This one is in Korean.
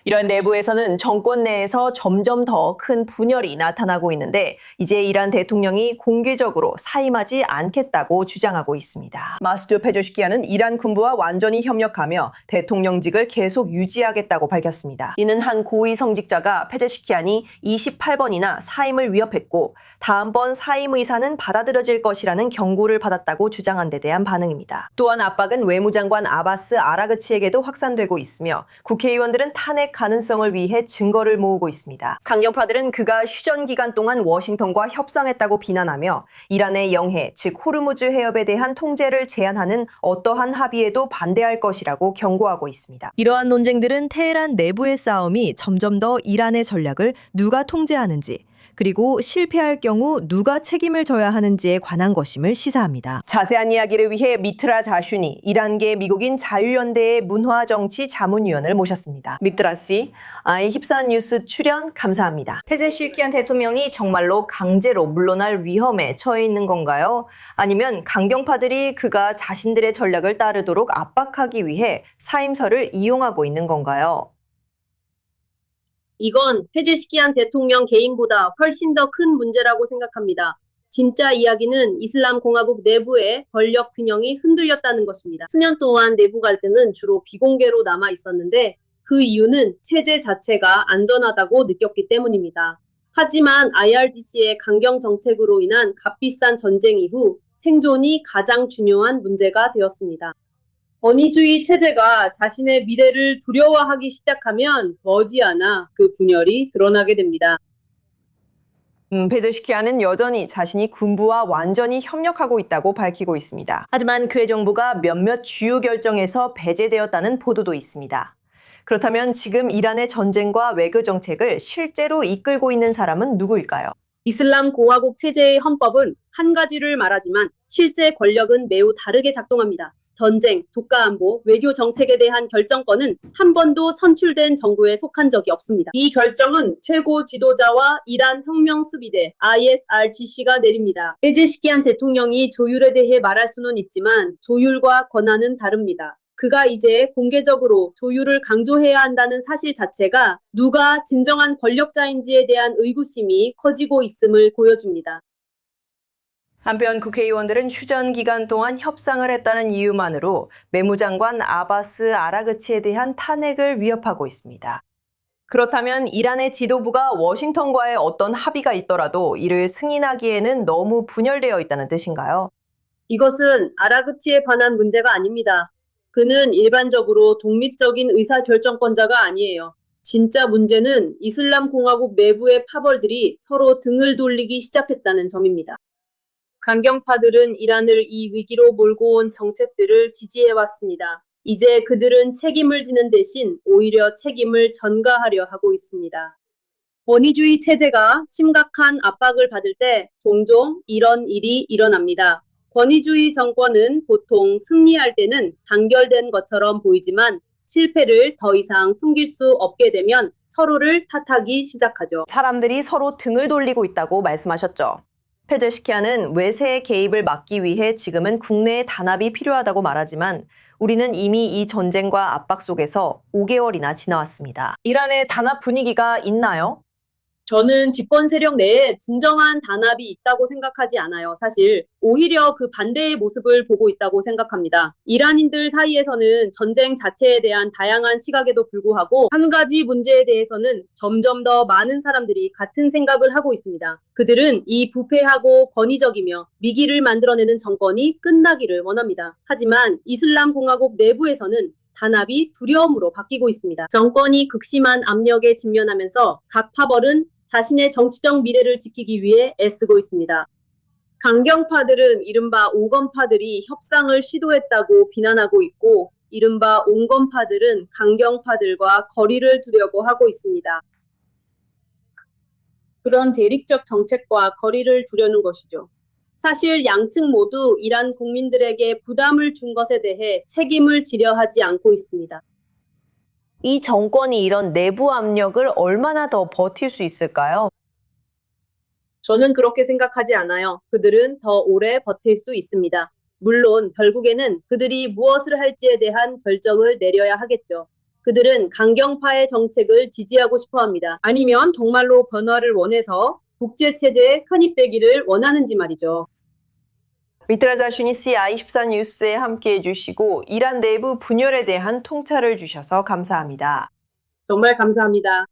이런 내부에서는 정권 내에서 점점 더 큰 분열이 나타나고 있는데 이제 이란 대통령이 공개적으로 사임하지 않겠다고 주장하고 있습니다. 마수드 페제시키안은 이란 군부와 완전히 협력하며 대통령직을 계속 유지하겠다고 밝혔습니다. 이는 한 고위 성직자가 페제시키안이 28번이나 사임을 위협했고 다음번 사임 의사는 받아들여질 것이라는 경고를 받았다고 주장한 데 대한 반응입니다. 또한 압박은 외무장관 아바스 아라그치에게도 확산되고 있으며 국회의원들은 탄핵 가능성을 위해 증거를 모으고 있습니다. 강경파들은 그가 휴전 기간 동안 워싱턴과 협상했다고 비난하며 이란의 영해, 즉 호르무즈 해협에 대한 통제를 제한하는 어떠한 합의에도 반대할 것이라고 경고하고 있습니다. 이러한 논쟁들은 테헤란 내부의 싸움이 점점 더 이란의 전략을 누가 통제하는지 그리고 실패할 경우 누가 책임을 져야 하는지에 관한 것임을 시사합니다. 자세한 이야기를 위해 미트라 자슈니, 이란계 미국인 자유연대의 문화정치 자문위원을 모셨습니다. 미트라 씨, 힙산 뉴스 출연 감사합니다. 페제시키안 대통령이 정말로 강제로 물러날 위험에 처해 있는 건가요? 아니면 강경파들이 그가 자신들의 전략을 따르도록 압박하기 위해 사임설을 이용하고 있는 건가요? 이건 페제시키안 대통령 개인보다 훨씬 더 큰 문제라고 생각합니다. 진짜 이야기는 이슬람 공화국 내부의 권력 균형이 흔들렸다는 것입니다. 수년 동안 내부 갈등은 주로 비공개로 남아 있었는데 그 이유는 체제 자체가 안전하다고 느꼈기 때문입니다. 하지만 IRGC의 강경 정책으로 인한 값비싼 전쟁 이후 생존이 가장 중요한 문제가 되었습니다. 권위주의 체제가 자신의 미래를 두려워하기 시작하면 머지않아 그 분열이 드러나게 됩니다. 페제시키안은 여전히 자신이 군부와 완전히 협력하고 있다고 밝히고 있습니다. 하지만 그의 정부가 몇몇 주요 결정에서 배제되었다는 보도도 있습니다. 그렇다면 지금 이란의 전쟁과 외교 정책을 실제로 이끌고 있는 사람은 누구일까요? 이슬람 공화국 체제의 헌법은 한 가지를 말하지만 실제 권력은 매우 다르게 작동합니다. 전쟁, 국가안보, 외교 정책에 대한 결정권은 한 번도 선출된 정부에 속한 적이 없습니다. 이 결정은 최고 지도자와 이란 혁명 수비대 ISRGC가 내립니다. 페제시키안 대통령이 조율에 대해 말할 수는 있지만 조율과 권한은 다릅니다. 그가 이제 공개적으로 조율을 강조해야 한다는 사실 자체가 누가 진정한 권력자인지에 대한 의구심이 커지고 있음을 보여줍니다. 한편 국회의원들은 휴전 기간 동안 협상을 했다는 이유만으로 외무장관 아바스 아라그치에 대한 탄핵을 위협하고 있습니다. 그렇다면 이란의 지도부가 워싱턴과의 어떤 합의가 있더라도 이를 승인하기에는 너무 분열되어 있다는 뜻인가요? 이것은 아라그치에 관한 문제가 아닙니다. 그는 일반적으로 독립적인 의사결정권자가 아니에요. 진짜 문제는 이슬람 공화국 내부의 파벌들이 서로 등을 돌리기 시작했다는 점입니다. 강경파들은 이란을 이 위기로 몰고 온 정책들을 지지해왔습니다. 이제 그들은 책임을 지는 대신 오히려 책임을 전가하려 하고 있습니다. 권위주의 체제가 심각한 압박을 받을 때 종종 이런 일이 일어납니다. 권위주의 정권은 보통 승리할 때는 단결된 것처럼 보이지만 실패를 더 이상 숨길 수 없게 되면 서로를 탓하기 시작하죠. 사람들이 서로 등을 돌리고 있다고 말씀하셨죠. 페제시키안은 외세의 개입을 막기 위해 지금은 국내의 단합이 필요하다고 말하지만 우리는 이미 이 전쟁과 압박 속에서 5개월이나 지나왔습니다. 이란의 단합 분위기가 있나요? 저는 집권 세력 내에 진정한 단합이 있다고 생각하지 않아요. 사실 오히려 그 반대의 모습을 보고 있다고 생각합니다. 이란인들 사이에서는 전쟁 자체에 대한 다양한 시각에도 불구하고 한 가지 문제에 대해서는 점점 더 많은 사람들이 같은 생각을 하고 있습니다. 그들은 이 부패하고 권위적이며 위기를 만들어내는 정권이 끝나기를 원합니다. 하지만 이슬람 공화국 내부에서는 단합이 두려움으로 바뀌고 있습니다. 정권이 극심한 압력에 직면하면서 각 파벌은 자신의 정치적 미래를 지키기 위해 애쓰고 있습니다. 강경파들은 이른바 오건파들이 협상을 시도했다고 비난하고 있고 이른바 온건파들은 강경파들과 거리를 두려고 하고 있습니다. 그런 대립적 정책과 거리를 두려는 것이죠. 사실 양측 모두 이란 국민들에게 부담을 준 것에 대해 책임을 지려 하지 않고 있습니다. 이 정권이 이런 내부 압력을 얼마나 더 버틸 수 있을까요? 저는 그렇게 생각하지 않아요. 그들은 더 오래 버틸 수 있습니다. 물론 결국에는 그들이 무엇을 할지에 대한 결정을 내려야 하겠죠. 그들은 강경파의 정책을 지지하고 싶어 합니다. 아니면 정말로 변화를 원해서 국제체제에 편입되기를 원하는지 말이죠. 미트라 자신이 CI24 뉴스에 함께해 주시고 이란 내부 분열에 대한 통찰을 주셔서 감사합니다. 정말 감사합니다.